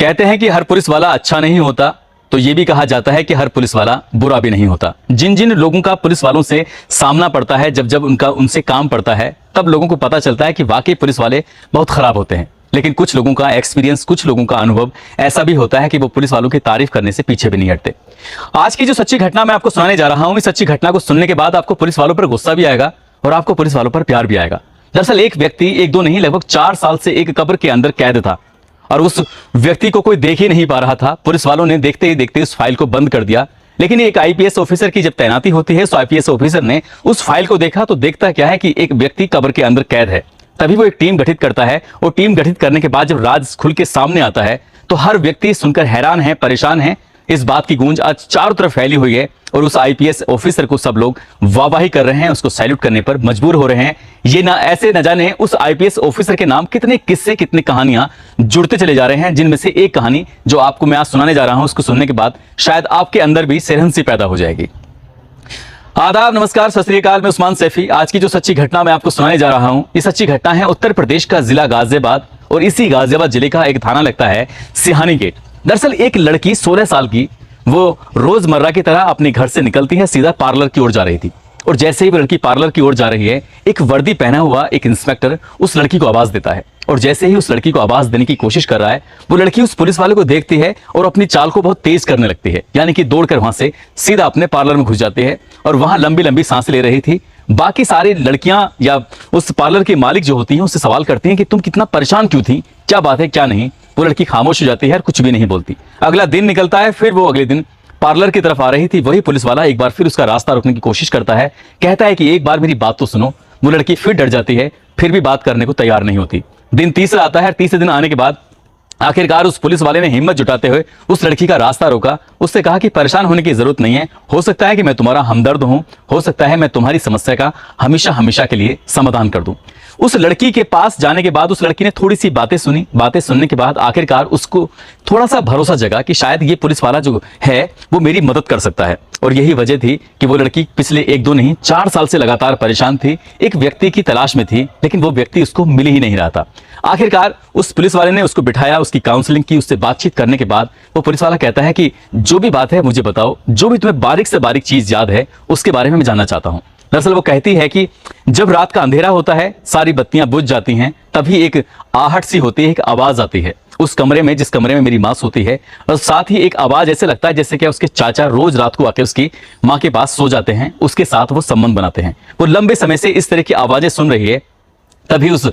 कहते हैं कि हर पुलिस वाला अच्छा नहीं होता, तो ये भी कहा जाता है कि हर पुलिस वाला बुरा भी नहीं होता। जिन जिन लोगों का पुलिस वालों से सामना पड़ता है, जब जब उनसे काम पड़ता है, तब लोगों को पता चलता है कि वाकई पुलिस वाले बहुत खराब होते हैं। लेकिन कुछ लोगों का एक्सपीरियंस, कुछ लोगों का अनुभव ऐसा भी होता है कि वो पुलिस वालों की तारीफ करने से पीछे भी नहीं हटते। आज की जो सच्ची घटना मैं आपको सुनाने जा रहा हूं, इस सच्ची घटना को सुनने के बाद आपको पुलिस वालों पर गुस्सा भी आएगा और आपको पुलिस वालों पर प्यार भी आएगा। दरअसल एक व्यक्ति, एक दो नहीं, लगभग 4 साल से एक कब्र के अंदर कैद था और उस व्यक्ति को कोई देख ही नहीं पा रहा था। पुलिस वालों ने देखते ही देखते उस फाइल को बंद कर दिया। लेकिन एक आईपीएस ऑफिसर की जब तैनाती होती है, उस आईपीएस ऑफिसर ने उस फाइल को देखा तो देखता क्या है कि एक व्यक्ति कब्र के अंदर कैद है। तभी वो एक टीम गठित करता है और टीम गठित करने के बाद जब राज खुल के सामने आता है तो हर व्यक्ति सुनकर हैरान है, परेशान है। इस बात की गूंज आज चारों तरफ फैली हुई है और उस आईपीएस ऑफिसर को सब लोग वाहवाही कर रहे हैं, उसको सैल्यूट करने पर मजबूर हो रहे हैं। ये ना ऐसे न जाने उस आईपीएस ऑफिसर के नाम कितने किस्से, कितनी कहानियां जुड़ते चले जा रहे हैं, जिनमें से एक कहानी जो आपको मैं आज सुनाने जा रहा हूं, उसको सुनने के बाद शायद आपके अंदर भी सिरहंसी पैदा हो जाएगी। आदाब, नमस्कार, सत श्री अकाल। मैं उस्मान सैफी। आज की जो सच्ची घटना मैं आपको सुनाने जा रहा हूं, ये सच्ची घटना है उत्तर प्रदेश का जिला गाजियाबाद और इसी गाजियाबाद जिले का एक थाना लगता है सिहानी गेट। दरअसल एक लड़की 16 साल की, वो रोजमर्रा की तरह अपने घर से निकलती है, सीधा पार्लर की ओर जा रही थी। और जैसे ही वो लड़की पार्लर की ओर जा रही है, एक वर्दी पहना हुआ एक इंस्पेक्टर उस लड़की को आवाज देता है। और जैसे ही उस लड़की को आवाज देने की कोशिश कर रहा है, वो लड़की उस पुलिस वाले को देखती है और अपनी चाल को बहुत तेज करने लगती है, यानी कि दौड़कर वहां से सीधा अपने पार्लर में घुस जाती है और वहां लंबी लंबी सांसें ले रही थी। बाकी सारी लड़कियां या उस पार्लर के मालिक जो होती हैं उससे सवाल करती हैं कि तुम कितना परेशान क्यों थी, क्या बात है, क्या नहीं। वो लड़की खामोश हो जाती है और कुछ भी नहीं बोलती। अगला दिन निकलता है, फिर वो अगले दिन पार्लर की तरफ आ रही थी। वही पुलिस वाला एक बार फिर उसका रास्ता रोकने की कोशिश करता है, कहता है कि एक बार मेरी बात तो सुनो। वो लड़की फिर डर जाती है, फिर भी बात करने को तैयार नहीं होती। दिन तीसरा आता है। तीसरे दिन आने के बाद आखिरकार उस पुलिस वाले ने हिम्मत जुटाते हुए उस लड़की का रास्ता रोका। उससे कहा कि परेशान होने की जरूरत नहीं है, हो सकता है कि मैं तुम्हारा हमदर्द हूं, हो सकता है मैं तुम्हारी समस्या का हमेशा हमेशा के लिए समाधान कर दूं। उस लड़की के पास जाने के बाद उस लड़की ने थोड़ी सी बातें सुनी। बातें सुनने के बाद आखिरकार उसको थोड़ा सा भरोसा जगा कि शायद ये पुलिस वाला जो है वो मेरी मदद कर सकता है। और यही वजह थी कि वो लड़की पिछले 1-2 नहीं 4 साल से लगातार परेशान थी, एक व्यक्ति की तलाश में थी, लेकिन वो व्यक्ति उसको मिल ही नहीं रहा था। आखिरकार उस पुलिस वाले ने उसको बिठाया, उसकी काउंसलिंग की, उससे बातचीत करने के बाद वो पुलिस वाला कहता है कि जो भी बात है मुझे बताओ, जो भी तुम्हें बारीक से बारीक चीज याद है उसके बारे में मैं जानना चाहता हूं। दरअसल वो कहती है कि जब रात का अंधेरा होता है, सारी बत्तियां बुझ जाती हैं, तभी एक आहट सी होती है, एक आवाज आती है उस कमरे में जिस कमरे में मेरी मां सोती है। और साथ ही एक आवाज ऐसे लगता है जैसे कि उसके चाचा रोज रात को आके उसकी मां के पास सो जाते हैं, उसके साथ वो संबंध बनाते हैं। वो लंबे समय से इस तरह की आवाजें सुन रही है। तभी उस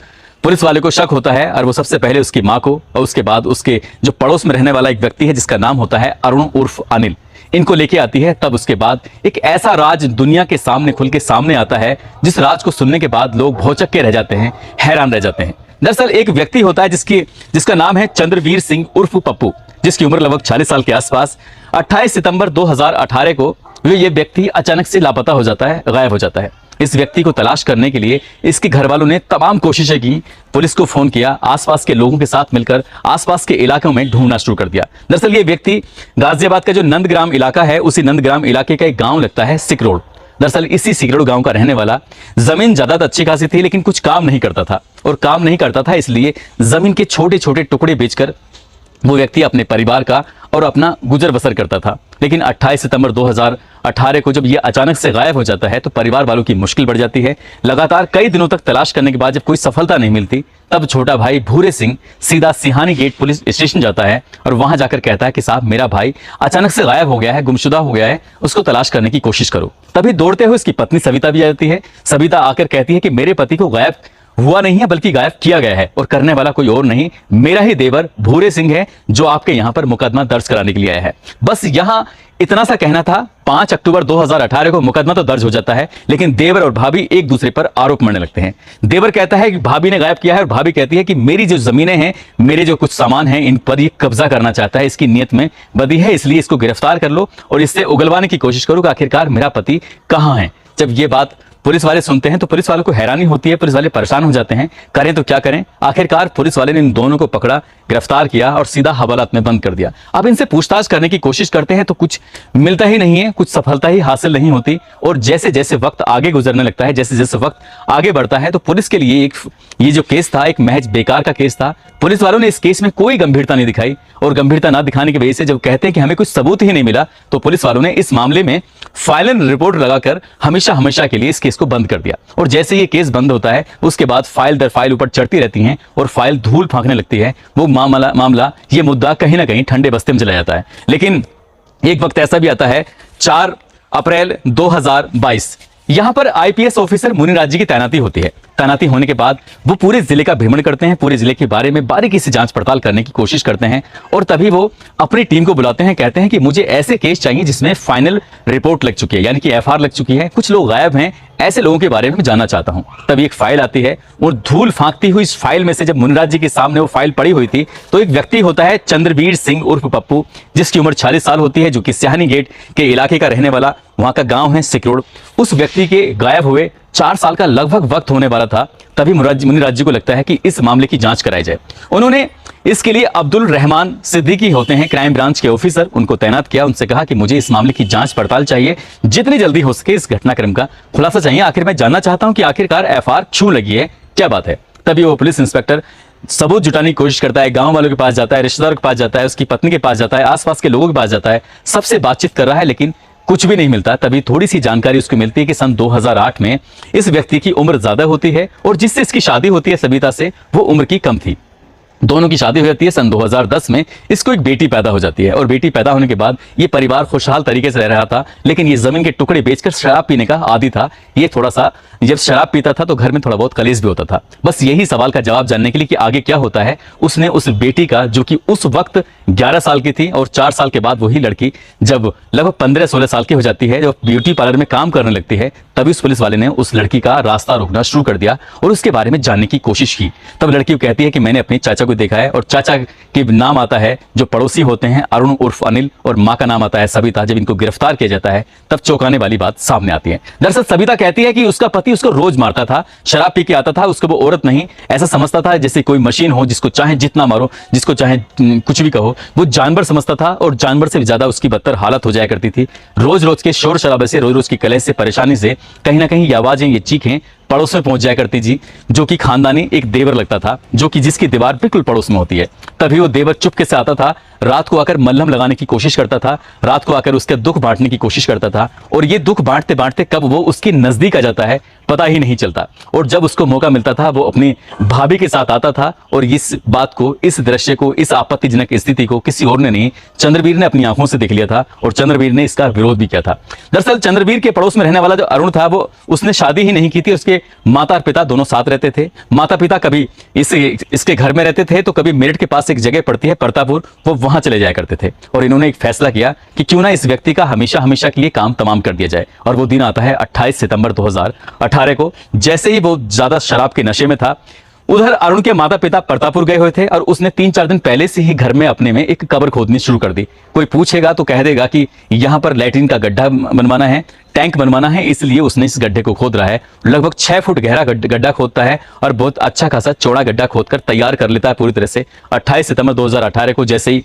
पुलिस वाले को शक होता है और वो सबसे पहले उसकी मां को और उसके बाद उसके जो पड़ोस में रहने वाला एक व्यक्ति है जिसका नाम होता है अरुण उर्फ अनिल, इनको लेके आती है। तब उसके बाद एक ऐसा राज दुनिया के सामने खुल के सामने आता है जिस राज को सुनने के बाद लोग भौचक्के के रह जाते हैं, हैरान रह जाते हैं। दरअसल एक व्यक्ति होता है जिसका नाम है चंद्रवीर सिंह उर्फ पप्पू, जिसकी उम्र लगभग 40 साल के आसपास। 28 सितंबर 2018 को ये व्यक्ति अचानक से लापता हो जाता है, गायब हो जाता है। इस व्यक्ति को तलाश करने के लिए इसके घर वालों ने तमाम कोशिशें की, पुलिस को फोन किया, आसपास के लोगों के साथ मिलकर आसपास के इलाकों में ढूंढना शुरू कर दिया। दरअसल ये व्यक्ति गाजियाबाद का जो नंदग्राम इलाका है, उसी नंदग्राम इलाके का एक गांव लगता है सिकरोड। दरअसल इसी सिकरोड गांव का रहने वाला, जमीन ज्यादा अच्छी खासी थी लेकिन कुछ काम नहीं करता था, और काम नहीं करता था इसलिए जमीन के छोटे छोटे टुकड़े बेचकर वो व्यक्ति अपने परिवार का और अपना गुजर बसर करता था। लेकिन 28 सितंबर 2018 को जब ये अचानक से गायब हो जाता है तो परिवार वालों की मुश्किल बढ़ जाती है। लगातार कई दिनों तक तलाश करने के बाद जब कोई सफलता नहीं मिलती, तब छोटा भाई भूरे सिंह सीधा सिहानी गेट पुलिस स्टेशन जाता है और वहां जाकर कहता है कि साहब मेरा भाई अचानक से गायब हो गया है, गुमशुदा हो गया है, उसको तलाश करने की कोशिश करो। तभी दौड़ते हुए उसकी पत्नी सविता भी आती है। सविता आकर कहती है कि मेरे पति को गायब हुआ नहीं है बल्कि गायब किया गया है, और करने वाला कोई और नहीं, मेरा ही देवर भूरे सिंह है जो आपके यहां पर मुकदमा दर्ज कराने के लिए आया है। बस यहां इतना सा कहना था। 5 अक्टूबर 2018 को मुकदमा तो दर्ज हो जाता है, लेकिन देवर और भाभी एक दूसरे पर आरोप मढ़ने लगते हैं। देवर कहता है कि भाभी ने गायब किया है और भाभी कहती है कि मेरी जो जमीनें हैं, मेरे जो कुछ सामान हैं, इन पर ये कब्जा करना चाहता है, इसकी नीयत में बदी है, इसलिए इसको गिरफ्तार कर लो और इससे उगलवाने की कोशिश करो कि आखिरकार मेरा पति कहां है। जब ये बात पुलिस वाले सुनते हैं तो पुलिस वालों को हैरानी होती है, पुलिस वाले परेशान हो जाते हैं, करें तो क्या करें। आखिरकार पुलिस वाले ने इन दोनों को पकड़ा, गिरफ्तार किया और सीधा हवालात में बंद कर दिया। अब इनसे पूछताछ करने की कोशिश करते हैं तो कुछ मिलता ही नहीं है, कुछ सफलता ही हासिल नहीं होती। और जैसे जैसे वक्त आगे गुजरने लगता है, जैसे जैसे वक्त आगे बढ़ता है, तो पुलिस के लिए ये जो केस था एक महज बेकार का केस था। पुलिस वालों ने इस केस में कोई गंभीरता नहीं दिखाई, और गंभीरता ना दिखाने की वजह से जब कहते हैं कि हमें कुछ सबूत ही नहीं मिला, तो पुलिस वालों ने इस मामले में फाइनल रिपोर्ट लगाकर हमेशा हमेशा के लिए इस केस को बंद कर दिया। और जैसे ये केस बंद होता है, उसके बाद फाइल दर फाइल ऊपर चढ़ती रहती हैं और फाइल धूल फेंकने लगती है। वो मामला ये मुद्दा कहीं ना कहीं ठंडे बस्ते में चला जाता है। लेकिन एक वक्त ऐसा भी आता है, 4 अप्रैल 2022, यहां पर आईपीएस ऑफिसर मुनिराज जी की तैनाती होती है। तैनाती होने के बाद वो पूरे जिले का भ्रमण करते हैं, पूरे जिले के बारे में बारीकी से जांच पड़ताल करने की कोशिश करते हैं। और तभी वो अपनी टीम को बुलाते हैं, कहते हैं कि मुझे ऐसे केस चाहिए जिसमें फाइनल रिपोर्ट लग चुकी है, यानी कि एफआईआर लग चुकी है, कुछ लोग गायब हैं, ऐसे लोगों के बारे में जानना चाहता हूं। तभी एक फाइल आती है और धूल फांकती हुई इस फाइल में से जब मुनिराज जी के सामने वो फाइल पड़ी हुई थी, तो एक व्यक्ति होता है चंद्रवीर सिंह उर्फ पप्पू, जिसकी उम्र 40 साल होती है, जो कि सियानी गेट के इलाके का रहने वाला, वहां का गांव है सिकरोड। उस व्यक्ति के गायब हुए 4 साल का लगभग वक्त होने वाला था। तभी मुनिराज जी को लगता है कि इस मामले की जांच कराई जाए। उन्होंने इसके लिए अब्दुल रहमान सिद्दीकी होते हैं क्राइम ब्रांच के ऑफिसर, उनको तैनात किया। उनसे कहा कि मुझे इस मामले की जांच पड़ताल चाहिए, जितनी जल्दी हो सके इस घटनाक्रम का खुलासा चाहिए। आखिर मैं जानना चाहता हूं कि आखिरकार एफआईआर क्यों लगी है, क्या बात है। तभी वो पुलिस इंस्पेक्टर सबूत जुटाने की कोशिश करता है, गांव वालों के पास जाता है, रिश्तेदारों के पास जाता है, उसकी पत्नी के पास जाता है, आसपास के लोगों के पास जाता है, सबसे बातचीत कर रहा है, लेकिन कुछ भी नहीं मिलता। तभी थोड़ी सी जानकारी उसको मिलती है कि सन 2008 में इस व्यक्ति की उम्र ज्यादा होती है और जिससे इसकी शादी होती है सविता से, वो उम्र की कम थी। दोनों की शादी हो जाती है। सन 2010 में इसको एक बेटी पैदा हो जाती है और बेटी पैदा होने के बाद ये परिवार खुशहाल तरीके से रह रहा था, लेकिन ये जमीन के टुकड़े बेचकर शराब पीने का आदी था। ये थोड़ा सा जब शराब पीता था तो घर में थोड़ा बहुत कलेश भी होता था। बस यही सवाल का जवाब जानने के लिए कि आगे क्या होता है, उसने उस बेटी का, जो कि उस वक्त 11 साल की थी, और 4 साल के बाद वही लड़की जब लगभग 15-16 साल की हो जाती है, जब ब्यूटी पार्लर में काम करने लगती है, तभी उस पुलिस वाले ने उस लड़की का रास्ता रोकना शुरू कर दिया और उसके बारे में जानने की कोशिश की। तब लड़की कहती है कि मैंने अपने चाचा को देखा है, और चाचा के नाम आता है, जो पड़ोसी होते हैं, अरुण उर्फ अनिल, और मां का नाम आता है सविता। जब इनको गिरफ्तार किया जाता है तब चौंकाने वाली बात सामने आती है। दरअसल सविता कहती है कि उसका पति उसको रोज मारता था, शराब पी के आता था, उसको वो औरत नहीं ऐसा समझता था जैसे कोई मशीन हो, जिसको चाहे जितना मारो, जिसको चाहे कुछ भी कहो, वो जानवर समझता था, और जानवर से ज्यादा उसकी बदतर हालत हो जाया करती थी। रोज रोज के शोर शराबे से, रोज रोज की कलेश से, परेशानी से कहीं ना कहीं ये आवाजें, ये चीखें पड़ोस में पहुंच जाया करती जी, जो कि खानदानी एक देवर लगता था, जो कि जिसकी दीवार बिल्कुल पड़ोस में होती है। तभी वो देवर चुपके से आता था, रात को आकर मल्हम लगाने की कोशिश करता था, रात को आकर उसके दुख बांटने की कोशिश करता था, और ये दुख बांटते बांटते कब वो उसके नजदीक आ जाता है पता ही नहीं चलता। और जब उसको मौका मिलता था वो अपनी भाभी के साथ आता था, और इस बात को, इस दृश्य को, इस आपत्तिजनक स्थिति को किसी और ने नहीं, चंद्रवीर ने अपनी आंखों से देख लिया था, और चंद्रवीर ने इसका विरोध भी किया था। दरअसल चंद्रवीर के पड़ोस में रहने वाला जो अरुण था, वो उसने शादी ही नहीं की थी। उसके माता और पिता दोनों साथ रहते थे। माता पिता कभी इसके घर में रहते थे, तो कभी मेरठ के पास एक जगह पड़ती है प्रतापपुर, वो वहां चले जाया करते थे। और इन्होंने एक फैसला किया कि क्यों ना इस व्यक्ति का हमेशा हमेशा के लिए काम तमाम कर दिया जाए। और वो दिन आता है 28 सितंबर 2018 को। जैसे ही वो ज्यादा शराब के नशे में था, उधर अरुण के माता पिता प्रतापपुर गए हुए थे, और उसने 3-4 दिन पहले से ही घर में अपने में एक कब्र खोदनी शुरू कर दी। कोई पूछेगा तो कह देगा कि यहाँ पर लैट्रिन का गड्ढा बनवाना है, टैंक बनवाना है, इसलिए उसने इस गड्ढे को खोद रहा है। लगभग 6 फुट गहरा गड्ढा खोदता है और बहुत अच्छा खासा चौड़ा गड्ढा खोदकर तैयार कर लेता है पूरी तरह से। 28 सितंबर 2018 को जैसे ही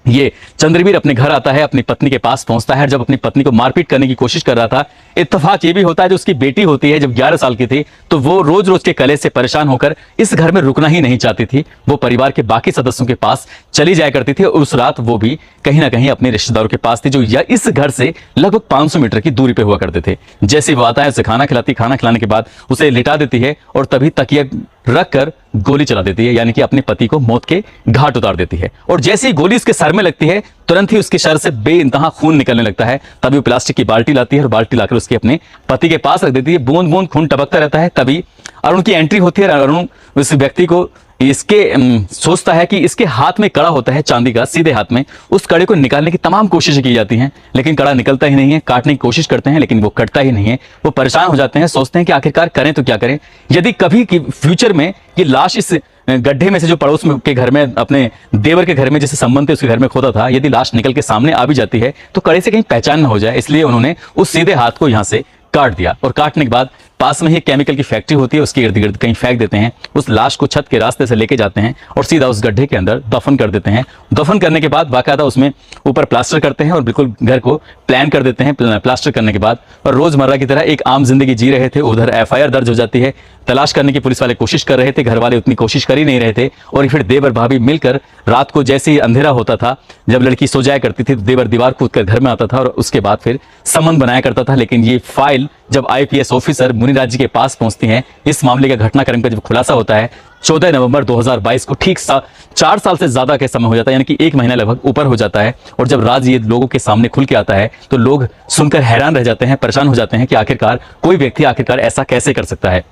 ये चंद्रवीर अपने घर आता है, अपनी पत्नी के पास पहुंचता है। जब अपनी पत्नी को मारपीट करने की कोशिश कर रहा था, इत्तेफाक ये भी होता है जो उसकी बेटी होती है, जब 11 साल की थी, तो वो रोज रोज के कलेश से परेशान होकर इस घर में रुकना ही नहीं चाहती थी। वो परिवार के बाकी सदस्यों के पास चली जाया करती थी, और उस रात वो भी कहीं ना कहीं अपने रिश्तेदारों के पास थी, जो या इस घर से लगभग 500 मीटर की दूरी पे हुआ करते थे। जैसे वो आता है, उसे खाना खिलाती, खाना खिलाने के बाद उसे लिटा देती है, और तभी तकिया रख कर गोली चला देती है, यानी कि अपने पति को मौत के घाट उतार देती है। और जैसे ही गोली उसके सर में लगती है, तुरंत ही उसके शरीर से बेइंतहा खून निकलने लगता है। तभी वो प्लास्टिक की बाल्टी लाती है, और बाल्टी लाकर उसके अपने पति के पास रख देती है। बूंद बूंद खून टपकता रहता है। तभी अरुण की एंट्री होती है। अरुण उस व्यक्ति को सोचता है कि इसके हाथ में कड़ा होता है चांदी का, सीधे हाथ में। उस कड़े को निकालने की तमाम कोशिशें की जाती हैं, लेकिन कड़ा निकलता ही नहीं है। काटने की कोशिश करते हैं, लेकिन वो कटता ही नहीं है। वो परेशान हो जाते हैं, सोचते हैं कि आखिरकार करें तो क्या करें। यदि कभी फ्यूचर में ये लाश इस गड्ढे में से, जो पड़ोस में के घर में, अपने देवर के घर में जिससे संबंध थे उसके घर में खोदा था, यदि लाश निकल के सामने आ भी जाती है तो कड़े से कहीं पहचान न हो जाए, इसलिए उन्होंने उस सीधे हाथ को यहां से काट दिया। और काटने के बाद पास में ही केमिकल की फैक्ट्री होती है, उसके इर्द गिर्द कहीं फेंक देते हैं। उस लाश को छत के रास्ते से लेके जाते हैं और सीधा उस गड्ढे के अंदर दफन कर देते हैं। दफन करने के बाद बाकायदा उसमें ऊपर प्लास्टर करते हैं और बिल्कुल घर को प्लान कर देते हैं। प्लास्टर करने के बाद और रोजमर्रा की तरह एक आम जिंदगी जी रहे थे। उधर FIR दर्ज हो जाती है। तलाश करने की पुलिस वाले कोशिश कर रहे थे, घर वाले उतनी कोशिश कर ही नहीं रहे थे। और फिर देवर भाभी मिलकर रात को जैसे ही अंधेरा होता था, जब लड़की सो जाया करती थी, तो देवर दीवार कूद कर घर में आता था और उसके बाद फिर संबंध बनाया करता था। लेकिन ये फाइल जब IPS ऑफिसर मुनिराज जी के पास पहुंचती है, इस मामले का घटनाक्रम का जब खुलासा होता है 14 नवंबर 2022 को, ठीक 4 साल से ज्यादा का समय हो जाता है, यानी कि 1 महीना लगभग ऊपर हो जाता है। और जब राज ये लोगों के सामने खुल के आता है तो लोग सुनकर हैरान रह जाते हैं, परेशान हो जाते हैं कि आखिरकार कोई व्यक्ति आखिरकार ऐसा कैसे कर सकता है।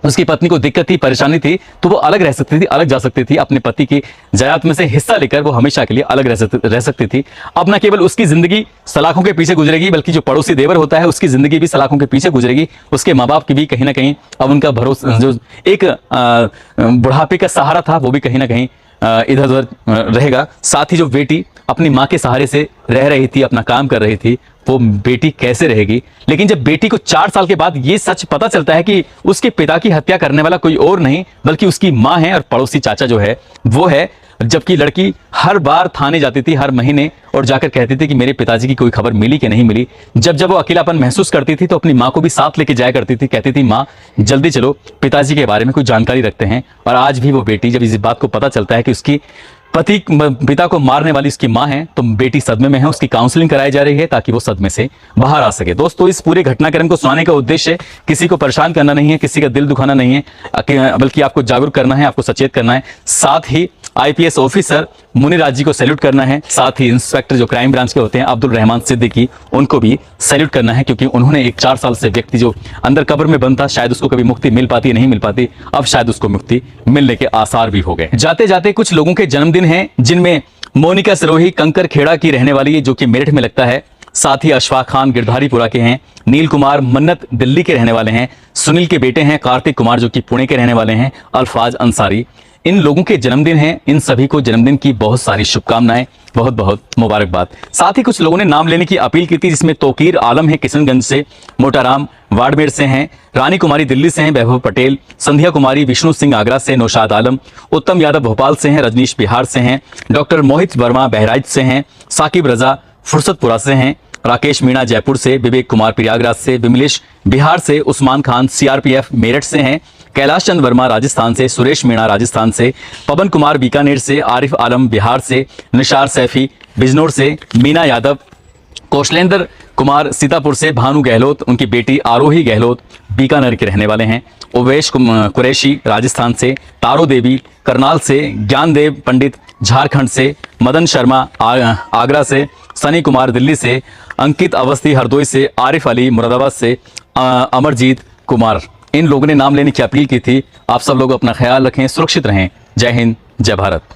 उसकी पत्नी को दिक्कत थी, परेशानी थी, तो वो अलग रह सकती थी, अलग जा सकती थी। अपने पति की जायदाद में से हिस्सा लेकर वो हमेशा के लिए अलग रह सकती थी। अब न केवल उसकी जिंदगी सलाखों के पीछे गुजरेगी, बल्कि जो पड़ोसी देवर होता है उसकी जिंदगी भी सलाखों के पीछे गुजरेगी। उसके माँ बाप की भी कहीं ना कहीं अब उनका भरोसा, जो एक बुढ़ापे का सहारा था, वो भी कहीं ना कहीं इधर उधर रहेगा। साथ ही जो बेटी अपनी माँ के सहारे से रह रही थी, अपना काम कर रही थी, वो बेटी कैसे रहेगी। लेकिन जब बेटी को 4 साल के बाद ये सच पता चलता है कि उसके पिता की हत्या करने वाला कोई और नहीं बल्कि उसकी माँ है और पड़ोसी चाचा जो है वो है, जबकि लड़की हर बार थाने जाती थी हर महीने और जाकर कहती थी कि मेरे पिताजी की कोई खबर मिली कि नहीं मिली। जब वो अकेलापन महसूस करती थी तो अपनी माँ को भी साथ लेके जाया करती थी, कहती थी माँ जल्दी चलो, पिताजी के बारे में कोई जानकारी रखते हैं। और आज भी वो बेटी जब इस बात को पता चलता है कि उसकी पिता को मारने वाली उसकी मां है, तो बेटी सदमे में है। उसकी काउंसलिंग कराई जा रही है ताकि वो सदमे से बाहर आ सके। दोस्तों, इस पूरे घटनाक्रम को सुनाने का उद्देश्य किसी को परेशान करना नहीं है, किसी का दिल दुखाना नहीं है, बल्कि आपको जागरूक करना है, आपको सचेत करना है। साथ ही IPS ऑफिसर मुनिराज जी को सैल्यूट करना है। साथ ही इंस्पेक्टर जो क्राइम ब्रांच के होते हैं अब्दुल रहमान सिद्दीकी, उनको भी सैल्यूट करना है, क्योंकि उन्होंने एक 4 साल से व्यक्ति जो अंदर कब्र में बंद था, शायद उसको कभी मुक्ति मिल पाती नहीं मिल पाती, अब शायद उसको मुक्ति मिलने के आसार भी हो गए। जाते जाते कुछ लोगों के जन्मदिन हैं, जिनमें मोनिका सिरोही कंकर खेड़ा की रहने वाली है, जो कि मेरठ में लगता है। साथ ही अशफाक खान गिरधारीपुरा के हैं, नील कुमार मन्नत दिल्ली के रहने वाले हैं, सुनील के बेटे हैं कार्तिक कुमार जो कि पुणे के रहने वाले हैं, अल्फाज अंसारी। इन लोगों के जन्मदिन हैं। इन सभी को जन्मदिन की बहुत सारी शुभकामनाएं, बहुत बहुत मुबारकबाद। साथ ही कुछ लोगों ने नाम लेने की अपील की थी, जिसमें तोकीर आलम है किशनगंज से, मोटाराम वाड़मेर से हैं, रानी कुमारी दिल्ली से हैं, वैभव पटेल, संध्या कुमारी विष्णु सिंह आगरा से, नौशाद आलम, उत्तम यादव भोपाल से हैं, रजनीश बिहार से हैं, डॉक्टर मोहित वर्मा बहराइच से हैं, साकिब रजा फुर्सतपुरा से हैं, राकेश मीणा जयपुर से, विवेक कुमार प्रयागराज से, विमलेश बिहार से, उस्मान खान CRPF मेरठ से हैं, कैलाश चंद वर्मा राजस्थान से, सुरेश मीणा राजस्थान से, पवन कुमार बीकानेर से, आरिफ आलम बिहार से, निशार सैफी बिजनौर से, मीना यादव, कौशलेंद्र कुमार सीतापुर से, भानु गहलोत उनकी बेटी आरोही गहलोत बीकानेर के रहने वाले हैं, उवैश कुरैशी राजस्थान से, तारो देवी करनाल से, ज्ञानदेव पंडित झारखंड से, मदन शर्मा आगरा से, सनी कुमार दिल्ली से, अंकित अवस्थी हरदोई से, आरिफ अली मुरादाबाद से, अमरजीत कुमार। इन लोगों ने नाम लेने की अपील की थी। आप सब लोग अपना ख्याल रखें, सुरक्षित रहें। जय हिंद, जय भारत।